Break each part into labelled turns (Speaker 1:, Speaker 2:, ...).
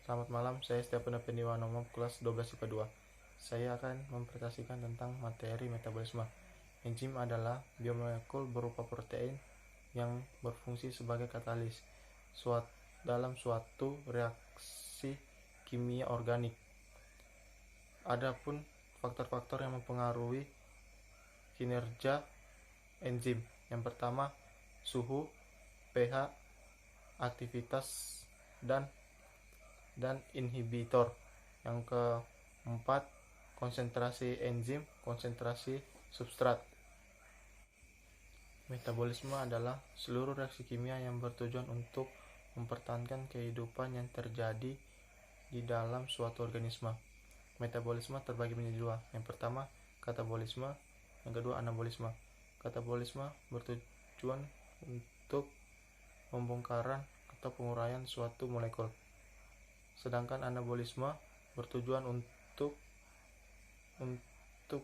Speaker 1: Selamat malam, saya Stephen Pendiwanomo, kelas 12 IPA 2. Saya akan mempresentasikan tentang materi metabolisme. Enzim adalah biomolekul berupa protein yang berfungsi sebagai katalis dalam suatu reaksi kimia organik. Adapun faktor-faktor yang mempengaruhi kinerja enzim. Yang pertama, suhu, pH, aktivitas, dan inhibitor. Yang keempat, konsentrasi enzim, konsentrasi substrat. Metabolisme adalah seluruh reaksi kimia yang bertujuan untuk mempertahankan kehidupan yang terjadi di dalam suatu organisme. Metabolisme terbagi menjadi dua. Yang pertama, katabolisme. Yang kedua, anabolisme. Katabolisme bertujuan untuk pembongkaran atau penguraian suatu molekul. Sedangkan anabolisme bertujuan untuk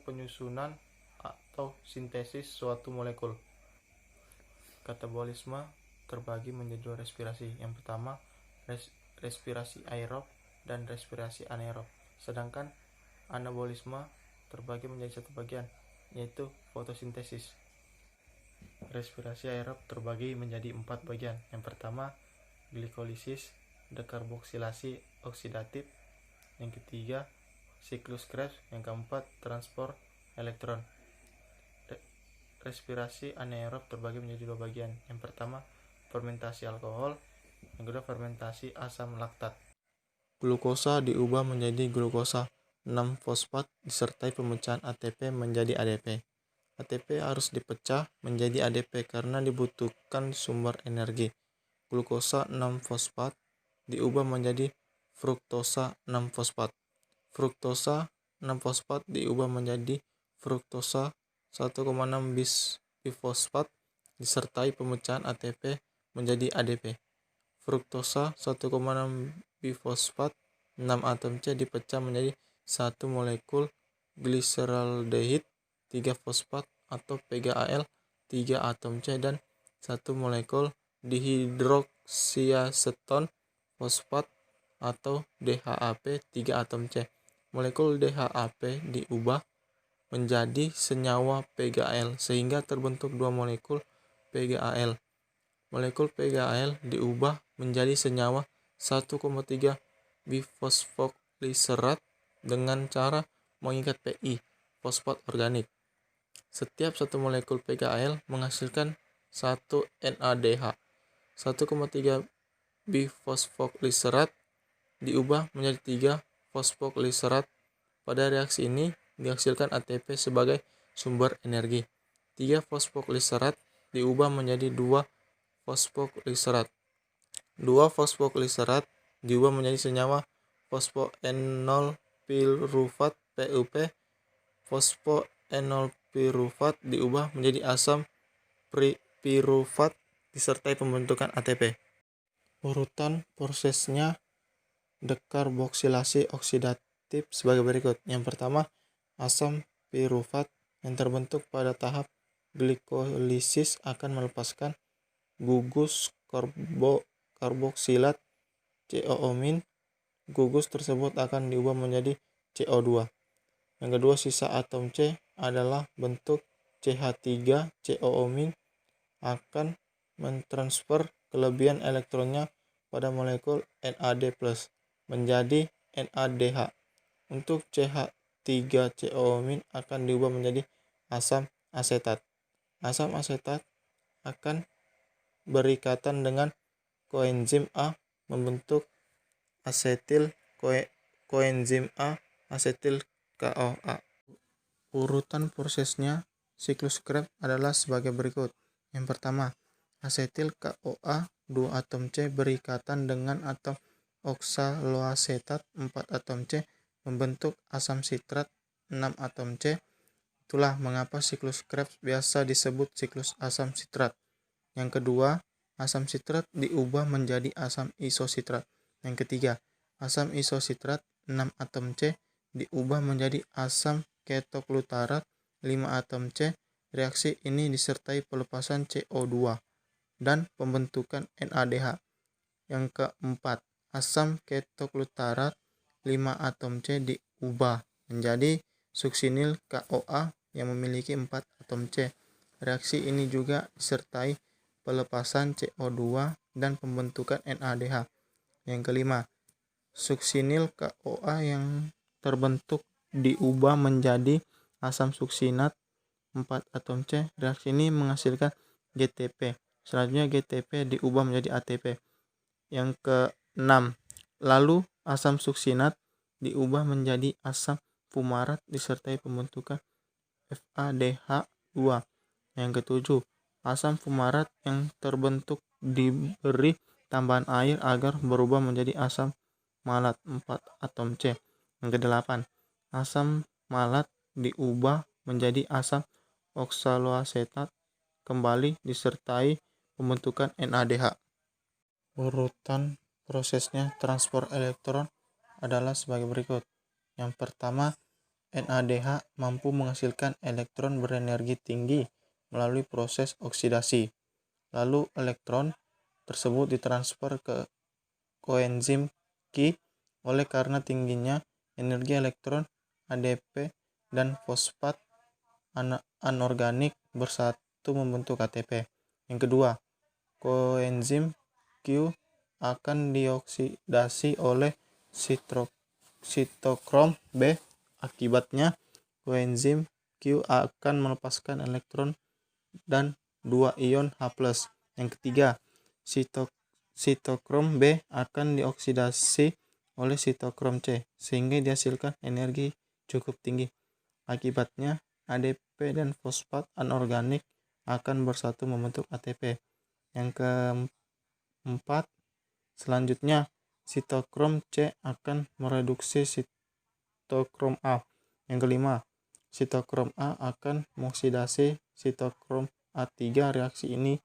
Speaker 1: penyusunan atau sintesis suatu molekul. Katabolisme terbagi menjadi dua respirasi. Yang pertama, respirasi aerob dan respirasi anaerob. Sedangkan anabolisme terbagi menjadi satu bagian, yaitu fotosintesis. Respirasi aerob terbagi menjadi 4 bagian. Yang pertama, glikolisis, dekarboksilasi oksidatif. Yang ketiga, siklus Krebs. Yang keempat, transport elektron. Respirasi anaerob terbagi menjadi 2 bagian. Yang pertama, fermentasi alkohol. Yang kedua, fermentasi asam laktat. Glukosa diubah menjadi glukosa 6-fosfat disertai pemecahan ATP menjadi ADP. ATP harus dipecah menjadi ADP karena dibutuhkan sumber energi. Glukosa 6-fosfat diubah menjadi fruktosa 6-fosfat. Fruktosa 6-fosfat diubah menjadi fruktosa 1,6 bifosfat disertai pemecahan ATP menjadi ADP. Fruktosa 1,6 bifosfat 6 atom C dipecah menjadi 1 molekul gliseraldehid 3 fosfat atau PGAL 3 atom C dan 1 molekul dihidroksiaseton fosfat atau DHAP 3 atom C. Molekul DHAP diubah menjadi senyawa PGAL sehingga terbentuk 2 molekul PGAL. Molekul PGAL diubah menjadi senyawa 1,3 bifosfoglycerat dengan cara mengikat Pi, fosfat organik. Setiap satu molekul PGAL menghasilkan 1 NADH. 1,3 bifosfoglycerat diubah menjadi 3 fosfoglycerat. Pada reaksi ini dihasilkan ATP sebagai sumber energi. 3 fosfoglycerat diubah menjadi 2 fosfoglycerat. 2 fosfoglycerat diubah menjadi senyawa fosfoenol pirufat PUP. Fosfoenol pirufat diubah menjadi asam pirufat disertai pembentukan ATP. Urutan prosesnya dekarboksilasi oksidatif sebagai berikut. Yang pertama, asam pirufat yang terbentuk pada tahap glikolisis akan melepaskan gugus karboksilat COO-. Gugus tersebut akan diubah menjadi CO2. Yang kedua, sisa atom C adalah bentuk CH3COO- akan mentransfer kelebihan elektronnya pada molekul NAD+ menjadi NADH. Untuk CH3COO- akan diubah menjadi asam asetat. Asam asetat akan berikatan dengan koenzim A membentuk asetil koenzim A asetil CoA. Urutan prosesnya siklus Krebs adalah sebagai berikut. Yang pertama, asetil CoA 2 atom C berikatan dengan atom oksaloasetat 4 atom C membentuk asam sitrat 6 atom C. Itulah mengapa siklus Krebs biasa disebut siklus asam sitrat. Yang kedua, asam sitrat diubah menjadi asam isositrat. Yang ketiga, asam isositrat 6 atom C diubah menjadi asam ketoglutarat 5 atom C. Reaksi ini disertai pelepasan CO2 dan pembentukan NADH. Yang keempat, asam ketoglutarat 5 atom C diubah menjadi suksinil KOA yang memiliki 4 atom C. Reaksi ini juga disertai pelepasan CO2 dan pembentukan NADH. Yang kelima, suksinil KOA yang terbentuk diubah menjadi asam suksinat 4 atom C. Reaksi ini menghasilkan GTP. Selanjutnya GTP diubah menjadi ATP. Yang keenam, lalu asam suksinat diubah menjadi asam fumarat disertai pembentukan FADH2. Yang ketujuh, asam fumarat yang terbentuk diberi tambahan air agar berubah menjadi asam malat 4 atom C. Yang kedelapan, asam malat diubah menjadi asam oksaloasetat kembali disertai pembentukan NADH. Urutan prosesnya transfer elektron adalah sebagai berikut. Yang pertama, NADH mampu menghasilkan elektron berenergi tinggi melalui proses oksidasi. Lalu elektron tersebut ditransfer ke koenzim Q oleh karena tingginya energi elektron ADP dan fosfat anorganik bersatu membentuk ATP. Yang kedua, koenzim Q akan dioksidasi oleh sitokrom B. Akibatnya, koenzim Q akan melepaskan elektron dan 2 ion H+. Yang ketiga, sitokrom B akan dioksidasi oleh sitokrom C sehingga dihasilkan energi cukup tinggi. Akibatnya, ADP dan fosfat anorganik akan bersatu membentuk ATP. Yang keempat, selanjutnya sitokrom C akan mereduksi sitokrom A. Yang kelima, sitokrom A akan mengoksidasi sitokrom A3. Reaksi ini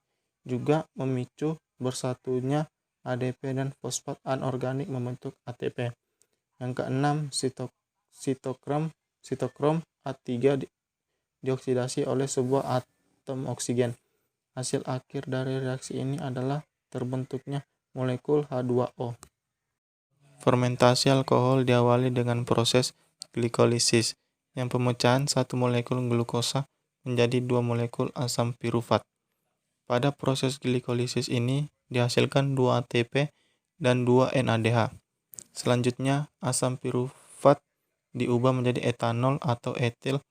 Speaker 1: juga memicu bersatunya ADP dan fosfat anorganik membentuk ATP. Yang keenam, sitokrom A3 dioksidasi oleh sebuah atom oksigen. Hasil akhir dari reaksi ini adalah terbentuknya molekul H2O. Fermentasi alkohol diawali dengan proses glikolisis, yang pemecahan satu molekul glukosa menjadi 2 molekul asam pirufat. Pada proses glikolisis ini dihasilkan 2 ATP dan 2 NADH. Selanjutnya, asam pirufat diubah menjadi etanol atau etil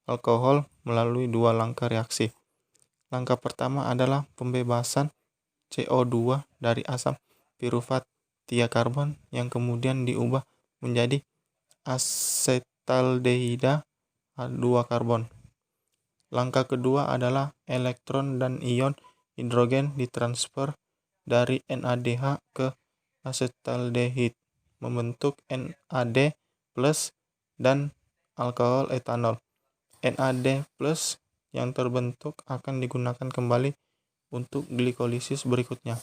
Speaker 1: alkohol melalui 2 langkah reaksi. Langkah pertama adalah pembebasan CO2 dari asam pirufat 3 karbon yang kemudian diubah menjadi asetaldehida 2 karbon. Langkah kedua adalah elektron dan ion hidrogen ditransfer dari NADH ke asetaldehid membentuk NAD+ dan alkohol etanol. NAD+ yang terbentuk akan digunakan kembali untuk glikolisis berikutnya.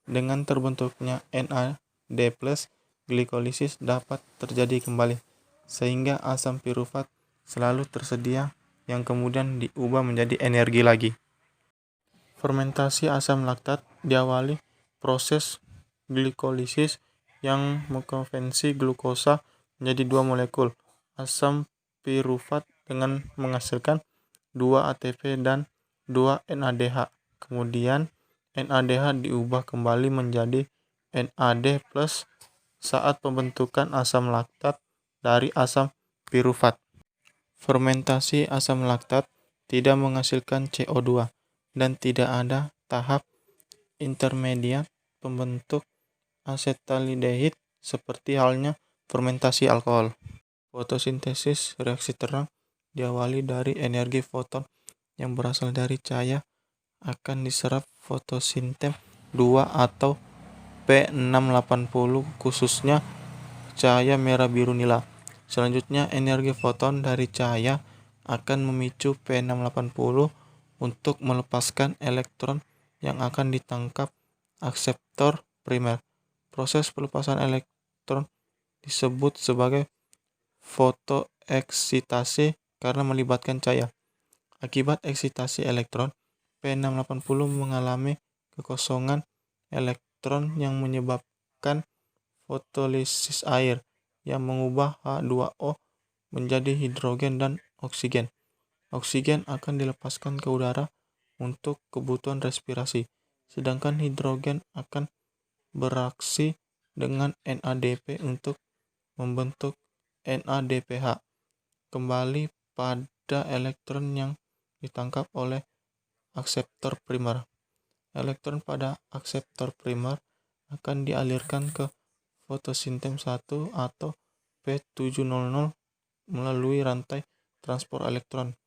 Speaker 1: Dengan terbentuknya NAD+, glikolisis dapat terjadi kembali, sehingga asam pirufat selalu tersedia yang kemudian diubah menjadi energi lagi. Fermentasi asam laktat diawali proses glikolisis yang mengkonversi glukosa menjadi 2 molekul asam pirufat dengan menghasilkan 2 ATP dan 2 NADH. Kemudian NADH diubah kembali menjadi NAD+ saat pembentukan asam laktat dari asam pirufat. Fermentasi asam laktat tidak menghasilkan CO2 dan tidak ada tahap intermediat pembentuk asetaldehid seperti halnya fermentasi alkohol. Fotosintesis reaksi terang diawali dari energi foton yang berasal dari cahaya akan diserap fotosintem 2 atau P680 khususnya cahaya merah biru nila. Selanjutnya energi foton dari cahaya akan memicu P680 untuk melepaskan elektron yang akan ditangkap akseptor primer. Proses pelepasan elektron disebut sebagai fotoeksitasi karena melibatkan cahaya. Akibat eksitasi elektron, P680 mengalami kekosongan elektron yang menyebabkan fotolisis air yang mengubah H2O menjadi hidrogen dan oksigen. Oksigen akan dilepaskan ke udara untuk kebutuhan respirasi, sedangkan hidrogen akan bereaksi dengan NADP untuk membentuk NADPH. Kembali pada elektron yang ditangkap oleh akseptor primer. Elektron pada akseptor primer akan dialirkan ke fotosintem 1 atau P700 melalui rantai transport elektron.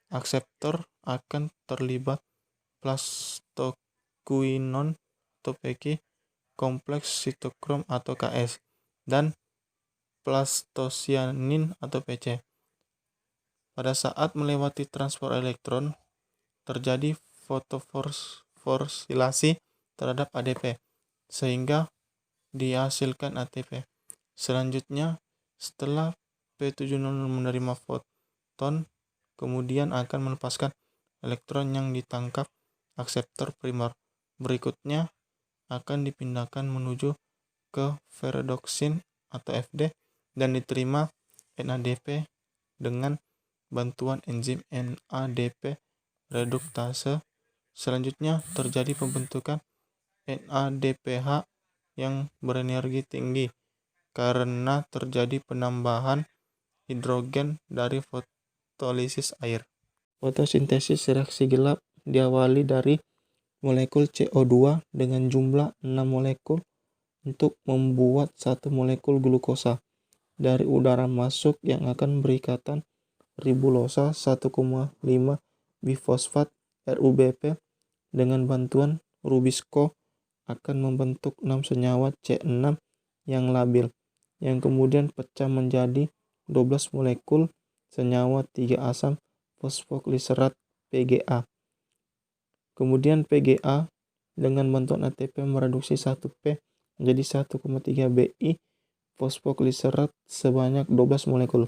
Speaker 1: Akseptor akan terlibat plastoquinon atau Pg, kompleks sitokrom atau Ks, dan plastocyanin atau Pc. Pada saat melewati transport elektron, terjadi fotoforsilasi terhadap ADP, sehingga dihasilkan ATP. Selanjutnya, setelah P700 menerima foton, kemudian akan melepaskan elektron yang ditangkap akseptor primer. Berikutnya akan dipindahkan menuju ke ferredoksin atau FD dan diterima NADP dengan bantuan enzim NADP reduktase. Selanjutnya terjadi pembentukan NADPH yang berenergi tinggi karena terjadi penambahan hidrogen dari fotolisis air. Fotosintesis reaksi gelap diawali dari molekul CO2 dengan jumlah 6 molekul untuk membuat 1 molekul glukosa dari udara masuk yang akan berikatan ribulosa 1,5 bifosfat RUBP dengan bantuan Rubisco akan membentuk 6 senyawa C6 yang labil, yang kemudian pecah menjadi 12 molekul senyawa 3 asam fosfogliserat PGA. Kemudian PGA dengan bantuan ATP mereduksi 1P menjadi 1,3 Bi fosfogliserat sebanyak 12 molekul.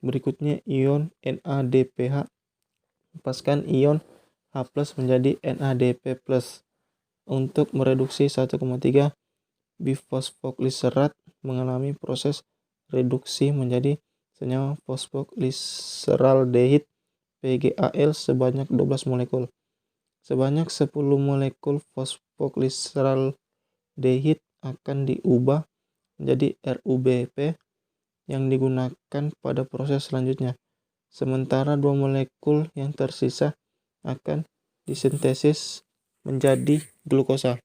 Speaker 1: Berikutnya ion NADPH lepaskan ion H+ menjadi NADP+ untuk mereduksi 1,3 bifosfogliserat mengalami proses reduksi menjadi senyawa fosfogliseraldehid PGAL sebanyak 12 molekul. Sebanyak 10 molekul fosfogliseraldehid akan diubah menjadi RUBP yang digunakan pada proses selanjutnya. Sementara 2 molekul yang tersisa akan disintesis menjadi glukosa.